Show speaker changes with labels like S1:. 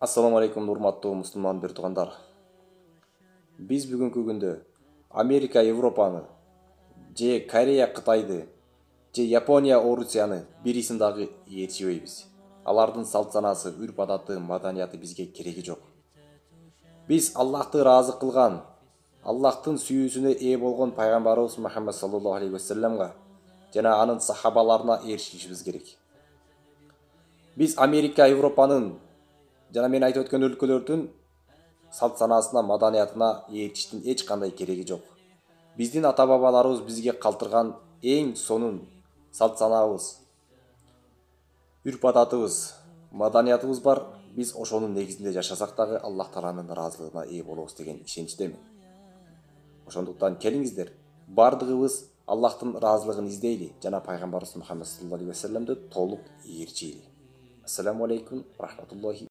S1: Assalamu алейкум, урматтуу мусулман бир туугандар. Биз бүгүнкү күндө Америка Европаны, же Корея Кытайды, же Япония Орусияны бирисин дагы ээрчибейбиз. Алардын салт санасы, үрп адаты, маданияты бизге кереги жок. Биз Аллахты ыраазы кылган, Аллахтын сүйүүсүнө ээ болгон пайгамбарыбыз Мухаммад саллаллаху алейхи вассаламга жана анын сахабаларына ээрчишибиз керек. Биз Америка Европанын жана мен айтып өткөн өлкөлөрдүн салт санасына, маданиятына ээрчиштин эч кандай кереги жок. Биздин ата бабаларыбыз бизге калтырган эң сонун салт санабыз, үрп адатыбыз, маданиятыбыз бар. Биз ошонун негизинде жашасак дагы Аллах Тааланын ыраазылыгына ээ болобуз деген ишеничтемин. Ошондуктан келиңиздер, бардыгыбыз Аллахтын ыраазылыгын издейли жана пайгамбарыбыз Мухаммад саллаллаху алейхи вассаламды толук ээрчийли. Ассаламу алейкум рахматуллахи